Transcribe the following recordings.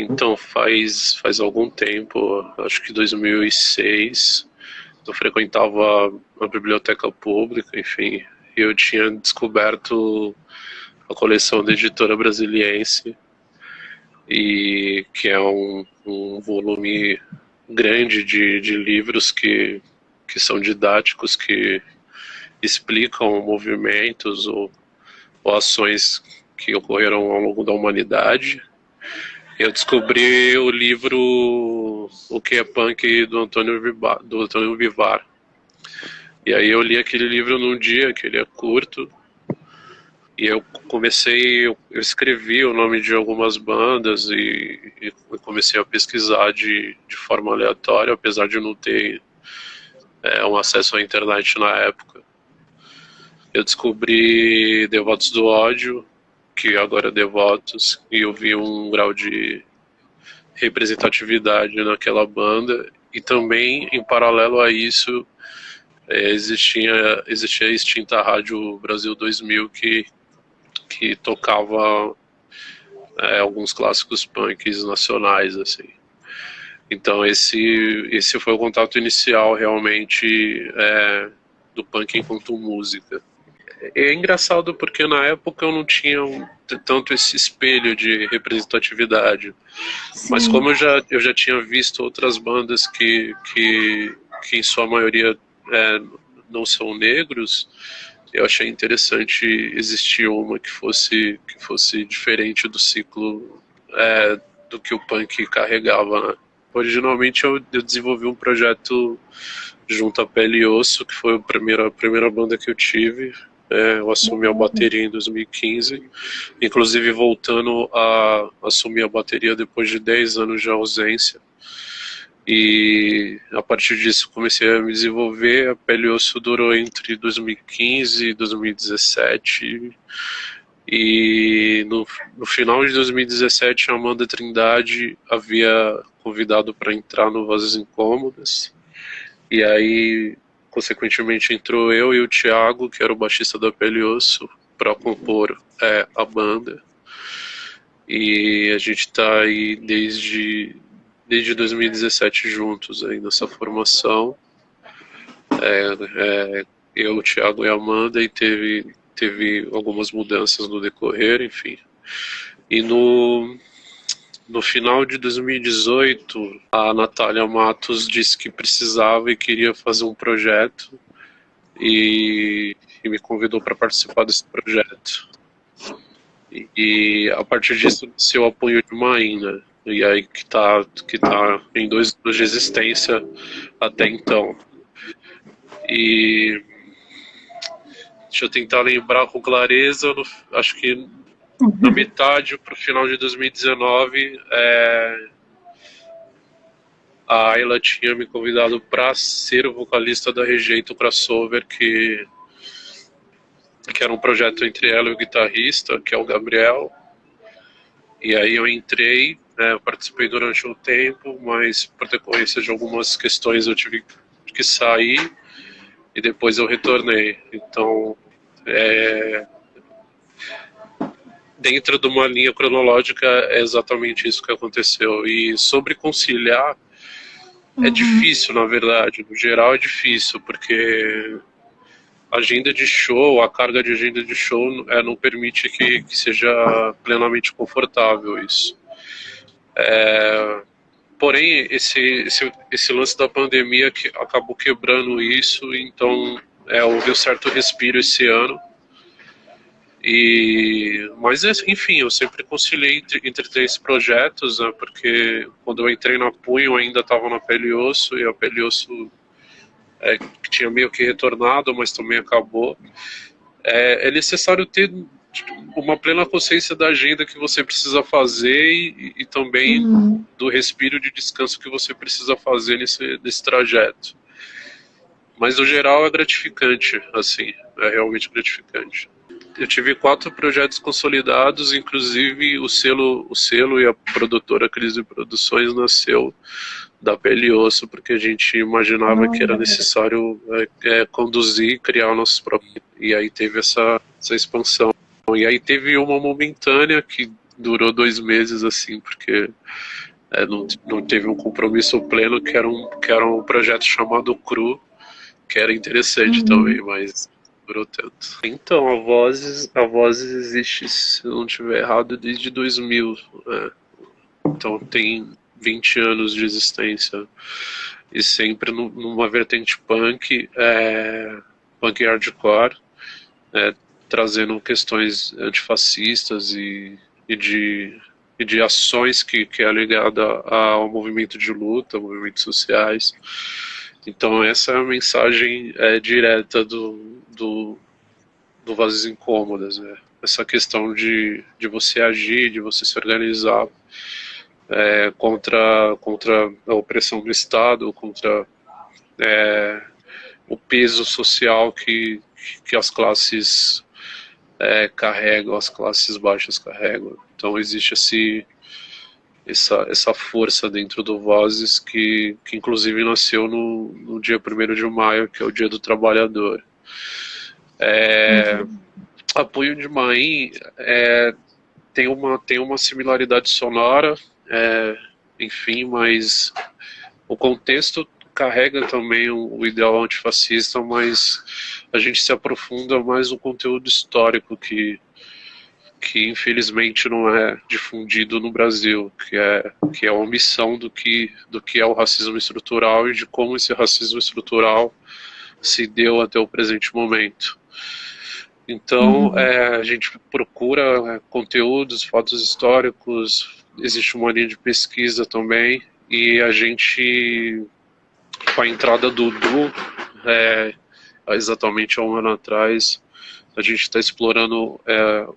Então, faz algum tempo, acho que 2006, eu frequentava a biblioteca pública, enfim, e eu tinha descoberto a coleção da Editora Brasiliense, e que é um volume grande de livros que são didáticos, que explicam movimentos ou ações que ocorreram ao longo da humanidade. Eu descobri o livro O que é Punk do Antônio Vivar. E aí eu li aquele livro num dia, que ele é curto, e eu escrevi o nome de algumas bandas e comecei a pesquisar de forma aleatória, apesar de não ter um acesso à internet na época. Eu descobri Devotos do Ódio, que agora é Devotos, e eu vi um grau de representatividade naquela banda, e também, em paralelo a isso, existia a extinta Rádio Brasil 2000, que tocava alguns clássicos punks nacionais, assim. Então esse foi o contato inicial, realmente, do punk enquanto música. É engraçado porque na época eu não tinha tanto esse espelho de representatividade. Sim. Mas como eu já tinha visto outras bandas que em sua maioria não são negros, eu achei interessante existir uma que fosse diferente do ciclo do que o punk carregava, né? Originalmente eu desenvolvi um projeto junto a Pele e Osso, que foi a primeira banda que eu tive. Eu assumi a bateria em 2015, inclusive voltando a assumir a bateria depois de 10 anos de ausência. E a partir disso comecei a me desenvolver. A Pele e Osso durou entre 2015 e 2017. E no final de 2017, a Amanda Trindade havia convidado para entrar no Vozes Incômodas. E aí, consequentemente, entrou eu e o Thiago, que era o baixista da Pele e Osso, para compor a banda. E a gente está aí desde 2017 juntos aí nessa formação. Eu, o Thiago e a Amanda, e teve algumas mudanças no decorrer, enfim. E no final de 2018, a Natália Matos disse que precisava e queria fazer um projeto e me convidou para participar desse projeto. E a partir disso, nasceu o apoio de Maína, e aí que tá em 2 anos de existência até então. E deixa eu tentar lembrar com clareza, acho que na metade para o final de 2019, a Ayla tinha me convidado para ser o vocalista da Rejeito Crossover, que era um projeto entre ela e o guitarrista, que é o Gabriel. E aí eu entrei, eu participei durante um tempo, mas por decorrência de algumas questões eu tive que sair e depois eu retornei. Então, dentro de uma linha cronológica, é exatamente isso que aconteceu. E sobre conciliar, é difícil, na verdade. No geral é difícil, porque a agenda de show, a carga de agenda de show não permite que seja plenamente confortável isso. Porém, esse lance da pandemia que acabou quebrando isso, então houve um certo respiro esse ano. Mas enfim, eu sempre conciliei entre 3 projetos, né, porque quando eu entrei na Punho eu ainda estava na Pele e Osso, e a Pele e Osso que tinha meio que retornado, mas também acabou. É necessário ter uma plena consciência da agenda que você precisa fazer e também do respiro de descanso que você precisa fazer nesse trajeto. Mas no geral é gratificante, assim, é realmente gratificante. Eu tive 4 projetos consolidados, inclusive o selo e a produtora Crise Produções nasceu da Pele e Osso, porque a gente imaginava que era necessário conduzir e criar nossos próprios. E aí teve essa expansão. E aí teve uma momentânea que durou 2 meses, assim, porque não teve um compromisso pleno, que era um projeto chamado Cru, que era interessante também, mas durou tanto. Então, a Vozes existe, se eu não estiver errado, desde 2000, né? Então tem 20 anos de existência, e sempre numa vertente punk, punk hardcore, é, trazendo questões antifascistas e de ações que é ligada ao movimento de luta, movimentos sociais. Então essa é a mensagem direta do Vozes Incômodas, né? Essa questão de você agir, de você se organizar contra a opressão do Estado, contra o peso social que as classes carregam, as classes baixas carregam. Então existe essa força dentro do Vozes que inclusive nasceu no dia 1º de maio, que é o Dia do Trabalhador. Apoio de Maim tem uma similaridade sonora, enfim, mas o contexto carrega também o ideal antifascista, mas a gente se aprofunda mais no conteúdo histórico que infelizmente não é difundido no Brasil, que é a omissão do que é o racismo estrutural e de como esse racismo estrutural se deu até o presente momento. Então, a gente procura conteúdos, fatos históricos, existe uma linha de pesquisa também, e a gente, com a entrada do Du, exatamente há um ano atrás, a gente está explorando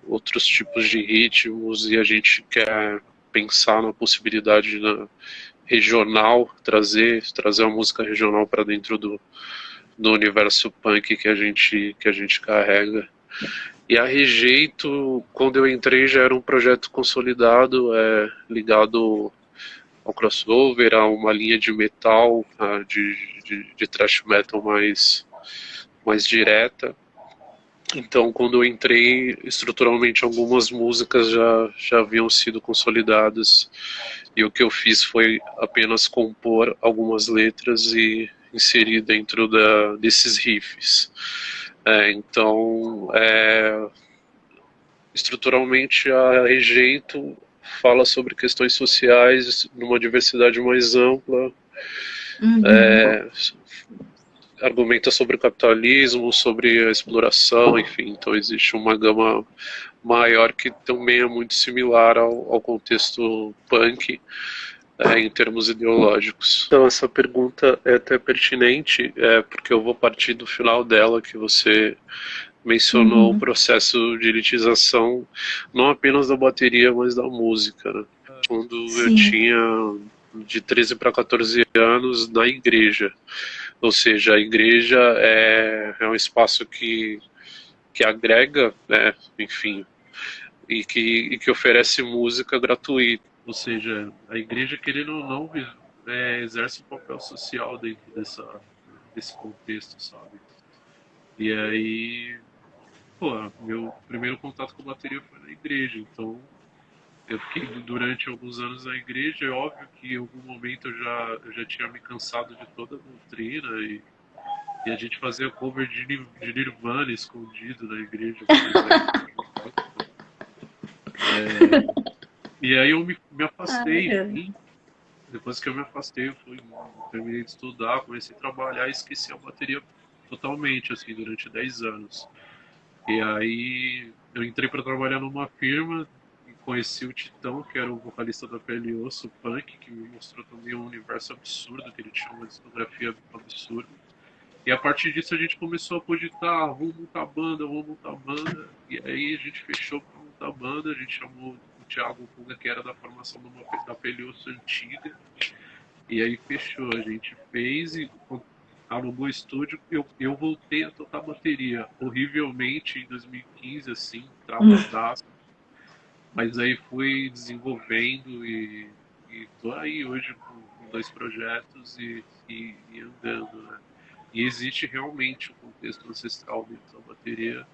outros tipos de ritmos, e a gente quer pensar na possibilidade regional, trazer a música regional para dentro do universo punk que a gente carrega. E a Rejeito, quando eu entrei, já era um projeto consolidado, ligado ao crossover, a uma linha de metal, de thrash metal mais direta. Então, quando eu entrei, estruturalmente algumas músicas já haviam sido consolidadas, e o que eu fiz foi apenas compor algumas letras e inserir dentro desses riffs. Então, estruturalmente, a Rejeito fala sobre questões sociais numa diversidade mais ampla, argumenta sobre o capitalismo, sobre a exploração, enfim. Então existe uma gama maior que também é muito similar ao contexto punk, em termos ideológicos. Então essa pergunta é até pertinente, porque eu vou partir do final dela, que você mencionou o processo de elitização, não apenas da bateria, mas da música, né? Quando eu tinha de 13 para 14 anos, na igreja. Ou seja, a igreja é um espaço que agrega, né, enfim, e que oferece música gratuita. Ou seja, a igreja, querendo ou não, exerce um papel social dentro desse contexto, sabe? E aí, pô, meu primeiro contato com bateria foi na igreja, então eu fiquei durante alguns anos na igreja. É óbvio que em algum momento eu já tinha me cansado de toda a doutrina, e a gente fazia cover de Nirvana escondido na igreja, por exemplo. E aí eu me afastei, enfim. Depois que eu me afastei, terminei de estudar, comecei a trabalhar e esqueci a bateria totalmente, assim, durante 10 anos. E aí eu entrei para trabalhar numa firma e conheci o Titão, que era o vocalista da Pele e Osso Punk, que me mostrou também um universo absurdo, que ele tinha uma discografia absurda. E a partir disso a gente começou a cogitar, vamos montar banda, vamos montar banda. E aí a gente fechou para montar banda, a gente chamou o Thiago Puga, que era da formação da Pelioso antiga. E aí fechou, a gente fez e alugou estúdio. Eu voltei a tocar bateria, horrivelmente, em 2015, assim, travadaço. Mas aí fui desenvolvendo e tô aí hoje com 2 projetos e andando, né? E existe realmente um contexto ancestral dentro da bateria,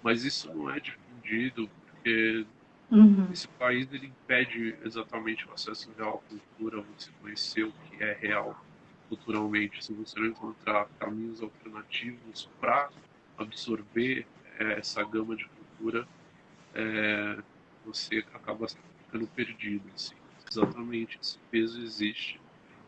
mas isso não é difundido, porque Uhum. Esse país ele impede exatamente o acesso real à cultura, você conhecer o que é real culturalmente, se você não encontrar caminhos alternativos para absorver essa gama de cultura, é, você acaba ficando perdido, assim. Exatamente, esse peso existe.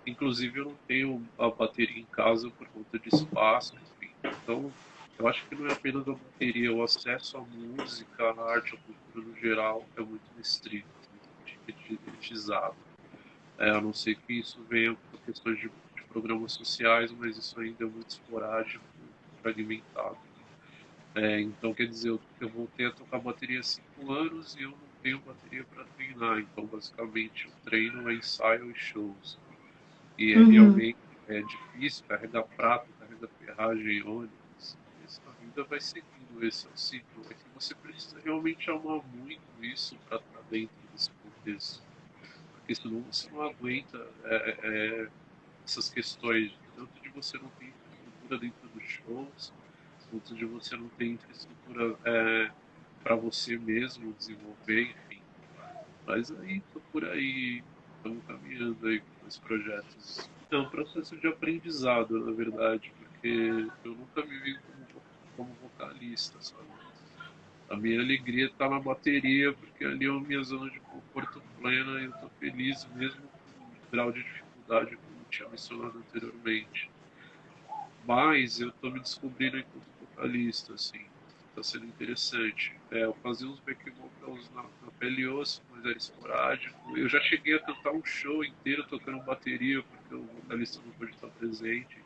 Inclusive, eu não tenho a bateria em casa por conta de espaço, enfim. Então, eu acho que não é apenas a bateria, o acesso à música, à arte, à cultura no geral é muito restrito, muito elitizado. A não ser que isso venha por questões de programas sociais, mas isso ainda é muito esporádico, fragmentado. Então, quer dizer, eu voltei a tocar bateria há 5 anos e eu não tenho bateria para treinar. Então, basicamente, o treino é ensaio e shows. E é Uhum. realmente difícil carregar prato, carregar ferragem, ônibus. A vida vai seguindo, esse é o ciclo. É que você precisa realmente amar muito isso para estar dentro desse contexto. Porque senão você não aguenta essas questões, tanto de você não ter infraestrutura dentro dos shows, quanto de você não ter infraestrutura para você mesmo desenvolver, enfim. Mas aí, tô por aí, estamos caminhando aí com os projetos. É um processo de aprendizado, na verdade, porque eu nunca me vi como vocalista, sabe? A minha alegria está na bateria, porque ali é a minha zona de conforto plena e eu estou feliz mesmo com o grau de dificuldade que eu tinha mencionado anteriormente. Mas eu estou me descobrindo enquanto vocalista, assim. Está sendo interessante. Eu fazia uns back vocals na pele e osso, mas era esporádico. Eu já cheguei a cantar um show inteiro tocando bateria, porque o vocalista não pôde estar presente.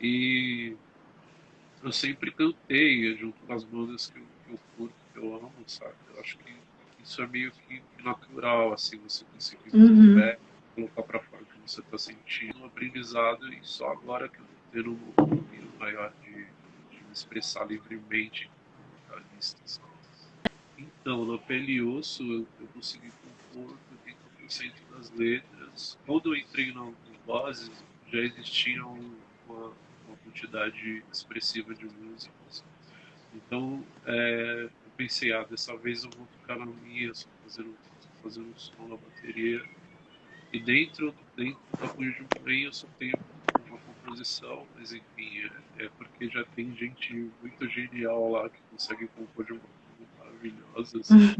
E eu sempre cantei junto com as bandas que eu curto, que eu amo, sabe? Eu acho que isso é meio que natural, assim, você conseguir fazer um Uhum. back, colocar para fora o que você está sentindo, um aprendizado, e só agora que eu tô tendo um domínio maior de me expressar livremente como vocalista, sabe? Então, no Pele e Osso, eu consegui compor 80% das letras. Quando eu entrei no Vozes, já existia uma quantidade expressiva de músicas. Então, eu pensei, dessa vez eu vou tocar na minha, só fazendo um som na bateria. E dentro da Punho de um Trem eu só tenho uma composição, mas enfim, é porque já tem gente muito genial lá que consegue compor de uma forma maravilhosa, assim.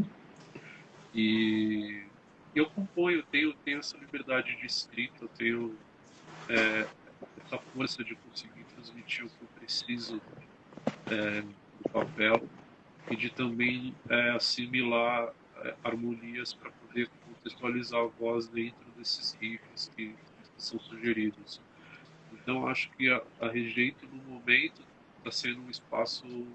E eu componho, tenho essa liberdade de escrita, eu tenho essa força de conseguir transmitir o que eu preciso do papel e de também assimilar harmonias para poder contextualizar a voz dentro desses riffs que são sugeridos. Então, acho que a Rejeito, no momento, está sendo um espaço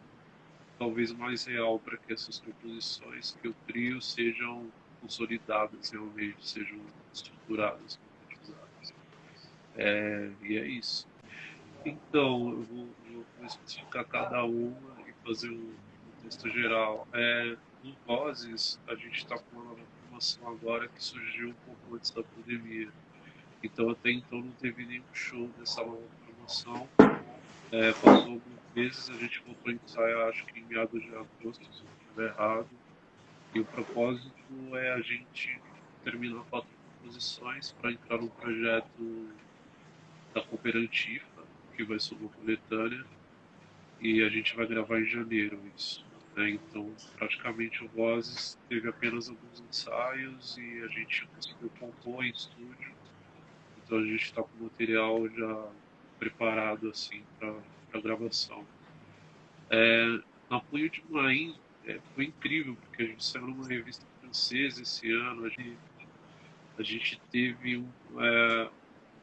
talvez mais real para que essas composições que eu crio sejam consolidadas realmente, sejam estruturadas, concretizadas. E é isso. Então, eu vou especificar cada uma e fazer um texto geral. No Vozes, a gente está com uma nova formação agora que surgiu um pouco antes da pandemia. Então, até então, não teve nenhum show dessa nova formação. Passou alguns meses, a gente voltou a ensaiar, acho que em meados de agosto, se eu não estiver errado. E o propósito é a gente terminar 4 composições para entrar no projeto da Cooperativa, que vai ser uma coletânea, e a gente vai gravar em janeiro isso. Né? Então, praticamente o Vozes teve apenas alguns ensaios e a gente conseguiu compor em estúdio. Então a gente está com o material já preparado assim para gravação. Na Punho de Maim foi incrível, porque a gente saiu numa revista francesa esse ano. A gente teve um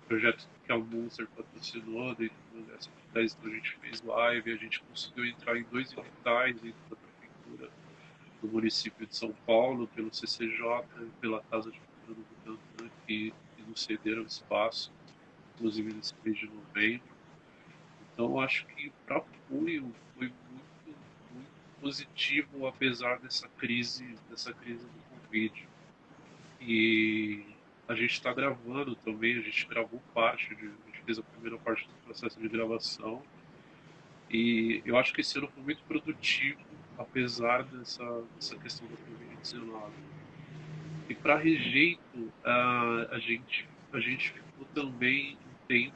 projeto que a Monster patrocinou dentro do Universo de 10, então a gente fez live, a gente conseguiu entrar em 2 editais dentro da prefeitura do município de São Paulo, pelo CCJ e pela Casa de Cultura do Butantã, que nos cederam espaço, inclusive nesse mês de novembro. Então, acho que para Punho foi muito, muito positivo, apesar dessa crise do Covid. E a gente está gravando também, a gente gravou a gente fez a primeira parte do processo de gravação. E eu acho que esse ano foi muito produtivo, apesar dessa questão da Covid-19. E para rejeito, a gente ficou também um tempo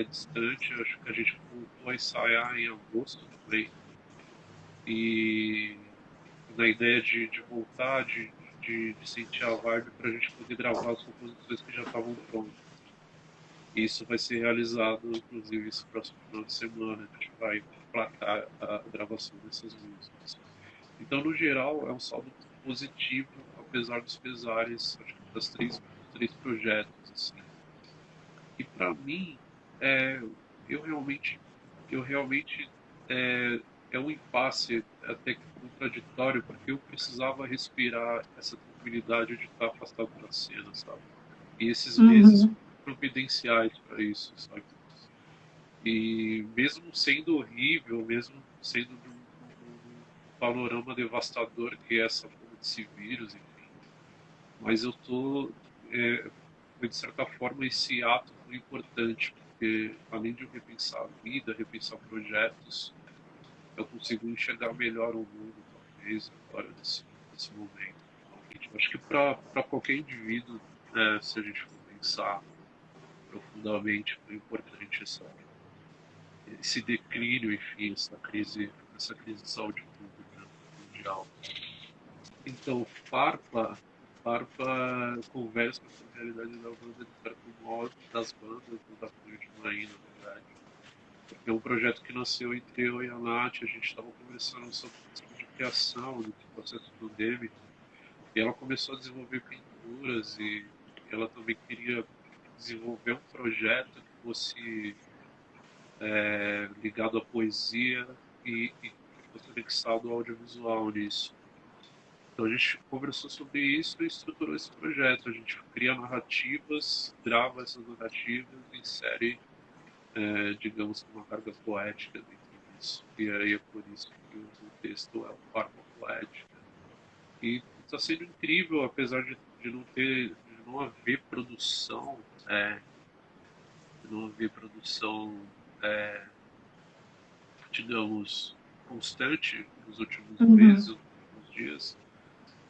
distante, acho que a gente voltou a ensaiar em agosto também, e na ideia de voltar, de sentir a vibe para a gente poder gravar as composições que já estavam prontas. E isso vai ser realizado, inclusive, esse próximo final de semana. A gente vai placar a gravação dessas músicas. Então, no geral, é um saldo positivo, apesar dos pesares, acho que dos três projetos. Assim. E para mim, é, eu realmente, eu realmente é um impasse até que contraditório, porque eu precisava respirar essa tranquilidade de estar afastado da cena, sabe? E esses meses Uhum. providenciais para isso, sabe? E mesmo sendo horrível, mesmo sendo de um panorama devastador que é essa porra desse vírus, enfim, mas eu tô, é, de certa forma, esse ato foi importante, porque além de eu repensar a vida, repensar projetos, eu consigo enxergar melhor o mundo, talvez, agora nesse momento. Realmente. Eu acho que para qualquer indivíduo, se a gente for pensar profundamente, foi importante esse declínio, enfim, essa crise de saúde pública mundial. Então, Farpa conversa com a realidade da banda de certo modo, das bandas, da Fluid Main, na verdade. Porque é um projeto que nasceu entre eu e a Nath, a gente estava conversando sobre a questão de criação, do processo do Demiton, e ela começou a desenvolver pinturas e ela também queria desenvolver um projeto que fosse ligado à poesia e que fosse anexado ao audiovisual nisso. Então a gente conversou sobre isso e estruturou esse projeto. A gente cria narrativas, grava essas narrativas e insere, digamos, uma carga poética dentro disso. E aí é por isso que o texto é o farpa poética. E está sendo incrível, apesar de não haver produção, de não haver produção, é, digamos, constante nos últimos meses, Uhum. nos últimos dias.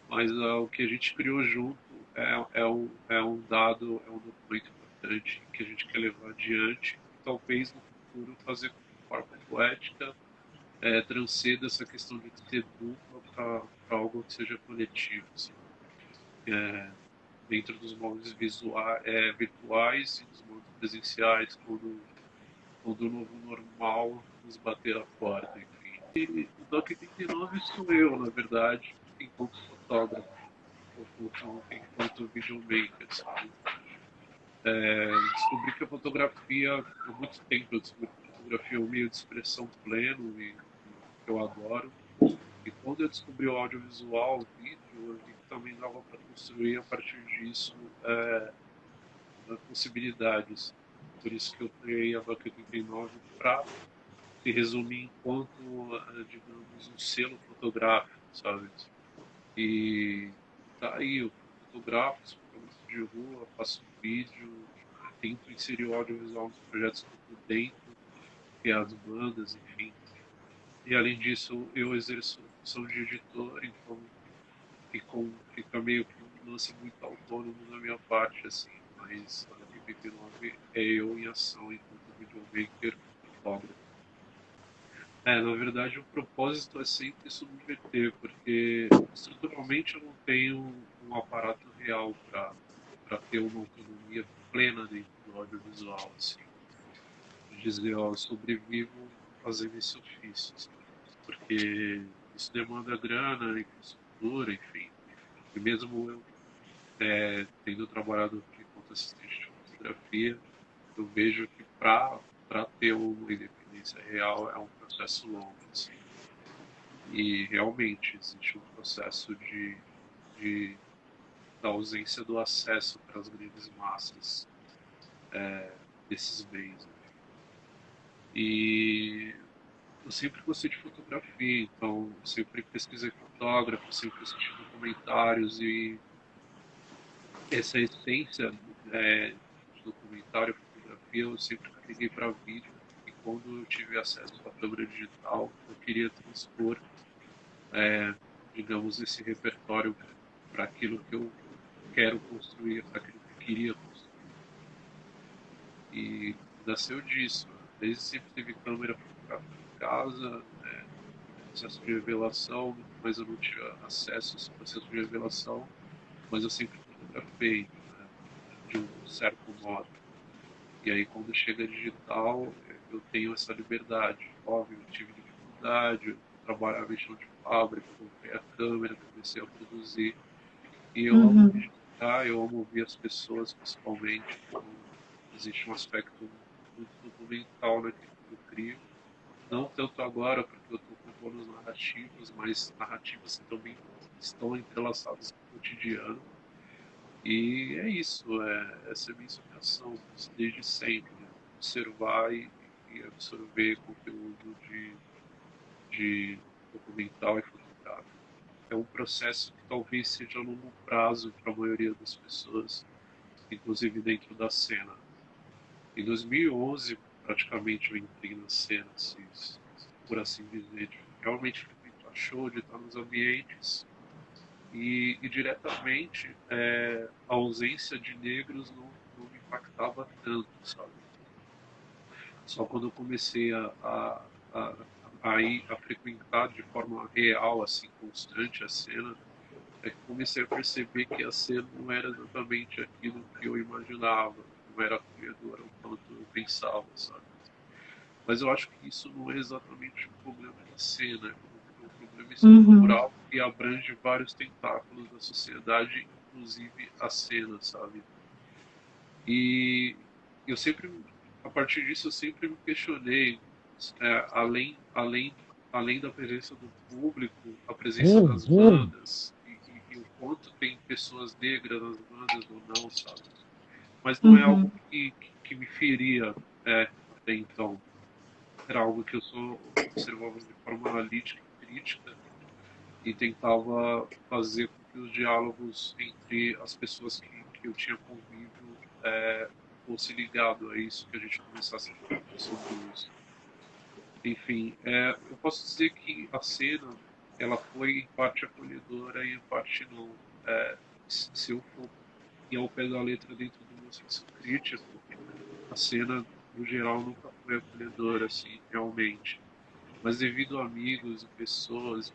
Mas o que a gente criou junto é um dado, é um documento importante que a gente quer levar adiante e talvez no futuro fazer com que a Farpa Poética transcenda essa questão de ser dupla para algo que seja coletivo, assim, dentro dos moldes virtuais e dos moldes presenciais, quando o novo normal nos bater a porta, enfim. E o Doc 89 sou eu, na verdade, enquanto fotógrafo enquanto videomaker, sabe? Descobri que a fotografia, há muito tempo eu descobri que a fotografia é um meio de expressão pleno e que eu adoro. E quando eu descobri o audiovisual, o vídeo, eu vi que também dava para construir a partir disso possibilidades. Por isso que eu criei a Doc 89 para se resumir enquanto, digamos, um selo fotográfico, sabe? E tá aí, eu fotografo, sou fotógrafo de rua, faço vídeo, tento inserir o audiovisual nos projetos que eu tô dentro, que é as bandas, enfim. E além disso, eu exerço a função de editor, então fica meio que um lance muito autônomo da minha parte, assim. Mas a 89 é eu em ação enquanto videomaker fotógrafo. Na verdade, o propósito é sempre subverter, porque estruturalmente eu não tenho um aparato real para ter uma autonomia plena dentro do audiovisual, assim. De dizer, ó, eu sobrevivo fazendo esse ofício, sabe? Porque isso demanda grana, infraestrutura, enfim. E mesmo eu tendo trabalhado enquanto assistente de fotografia, eu vejo que para ter uma independência real é um processo longo, assim. E realmente existe um processo de da ausência do acesso para as grandes massas desses bens. Enfim. E eu sempre gostei de fotografia, então sempre pesquisei fotógrafo, sempre assisti documentários e essa essência de documentário e fotografia eu sempre carreguei para vídeo. E quando eu tive acesso à câmera digital, eu queria transpor digamos, esse repertório para aquilo que eu quero construir, para aquilo que eu queria construir. E nasceu disso. Desde sempre teve câmera fotográfica em casa, processo de revelação, mas eu não tinha acesso a esse processo de revelação, mas eu sempre fotografei, né, de um certo modo. E aí quando chega digital, eu tenho essa liberdade. Óbvio, eu tive dificuldade, eu trabalhava em chão de fábrica, comprei a câmera, comecei a produzir. E eu amo Uhum. digitar, eu amo ouvir as pessoas, principalmente. Então, existe um aspecto muito documental naquilo que eu crio. Não tanto agora, porque eu estou compondo narrativas, mas narrativas que também estão entrelaçadas com o cotidiano. E é isso, essa é a minha inspiração, desde sempre. Observar e absorver conteúdo de documental e fotográfico. É um processo que talvez seja a longo prazo para a maioria das pessoas, inclusive dentro da cena. Em 2011, praticamente eu entrei na cena, por assim dizer, de realmente frequentar show, de estar nos ambientes e diretamente a ausência de negros não me impactava tanto, sabe? Só quando eu comecei a, a frequentar de forma real, assim, constante a cena, é que comecei a perceber que a cena não era exatamente aquilo que eu imaginava, não era acolhedora o quanto eu pensava, sabe? Mas eu acho que isso não é exatamente um problema da cena, é um problema Uhum. estrutural que abrange vários tentáculos da sociedade, inclusive a cena, sabe? E eu sempre, a partir disso, eu sempre me questionei, além da presença do público, a presença das bandas e o quanto tem pessoas negras nas bandas ou não, sabe? Mas não é algo Uhum. que me feria até então. Era algo que eu só observava de forma analítica e crítica e tentava fazer com que os diálogos entre as pessoas que eu tinha convívio fosse ligado a isso, que a gente começasse a falar sobre isso. Enfim, eu posso dizer que a cena ela foi em parte acolhedora e em parte não. Se eu for ir ao pé da letra dentro do meu senso crítico, a cena no geral nunca foi acolhedora, assim, realmente. Mas devido a amigos e pessoas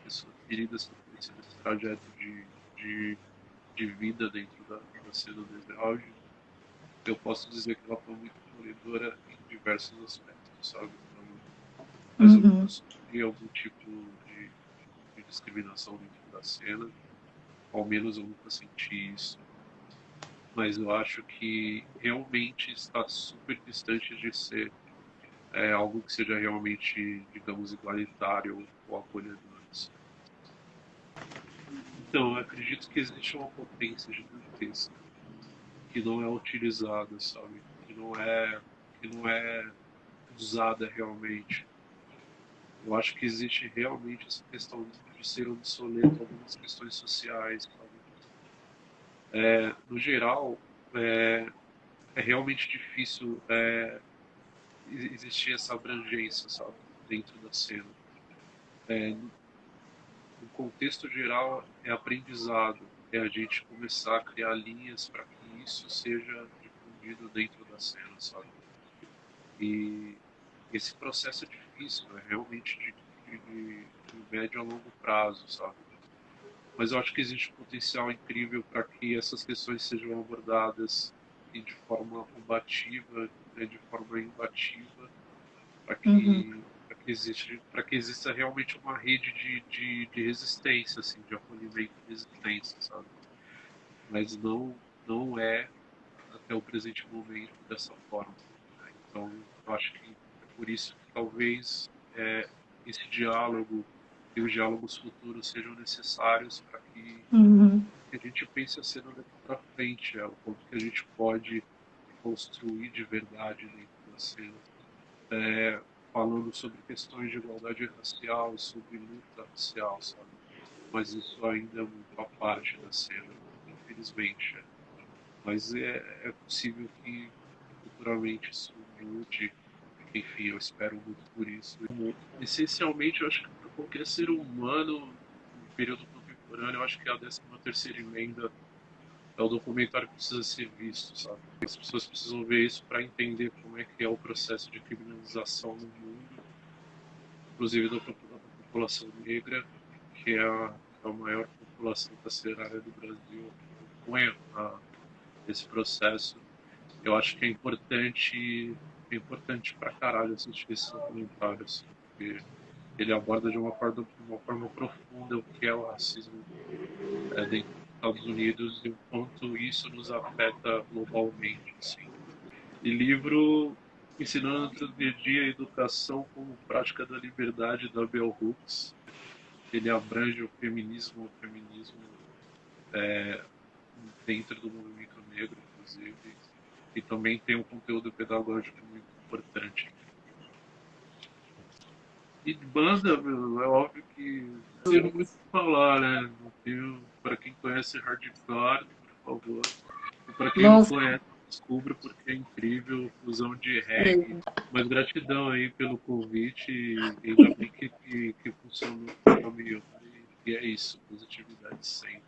queridas que eu conheci nesse trajeto de, de vida dentro da cena underground, eu posso dizer que ela foi muito acolhedora em diversos aspectos, sabe? Então, mas eu nunca Uhum. sofri algum tipo de discriminação dentro da cena, ao menos eu nunca senti isso. Mas eu acho que realmente está super distante de ser algo que seja realmente, digamos, igualitário ou acolhedor, assim. Então, eu acredito que existe uma potência gigantesca que não é utilizada, sabe? Que não é usada realmente. Eu acho que existe realmente essa questão de ser obsoleto algumas questões sociais, sabe? No geral, é, é realmente difícil existir essa abrangência, sabe? Dentro da cena. No contexto geral, é aprendizado, é a gente começar a criar linhas para que isso seja difundido dentro da cena, sabe? E esse processo é difícil, é realmente de médio a longo prazo, sabe? Mas eu acho que existe um potencial incrível para que essas questões sejam abordadas e de forma combativa, né, de forma imbativa, Uhum. para que exista realmente uma rede de resistência, assim, de acolhimento e resistência, sabe? Mas não é até o presente momento dessa forma, né? Então, eu acho que é por isso que talvez esse diálogo e os diálogos futuros sejam necessários para que Uhum. a gente pense a cena daqui para frente, o quanto que a gente pode construir de verdade dentro da cena, falando sobre questões de igualdade racial, sobre luta racial, sabe? Mas isso ainda é muito à parte da cena, infelizmente. Mas é possível que futuramente isso mude. Enfim, eu espero muito por isso. Essencialmente, eu acho que para qualquer ser humano, período contemporâneo, eu acho que a 13ª emenda é o documentário que precisa ser visto, sabe? As pessoas precisam ver isso para entender como é que é o processo de criminalização no mundo, inclusive da população negra, que é a maior população carcerária do Brasil, acompanha esse processo. Eu acho que é importante pra caralho assistir esse documentário, assim, porque ele aborda de uma forma profunda o que é o racismo dentro dos Estados Unidos e o quanto isso nos afeta globalmente, assim. E livro Ensinando a Transgredir a Educação como Prática da Liberdade, da Bell Hooks. Ele abrange o feminismo dentro do movimento negro, inclusive, e também tem um conteúdo pedagógico muito importante. E de banda, meu, é óbvio que não tenho muito o que falar, né? Não tenho, para quem conhece Hardcore, por favor. E para quem não Nossa, conhece, descubra porque é incrível, fusão de reggae. Mas gratidão aí pelo convite e ainda bem que funcionou como caminhão. E é isso, positividade sempre.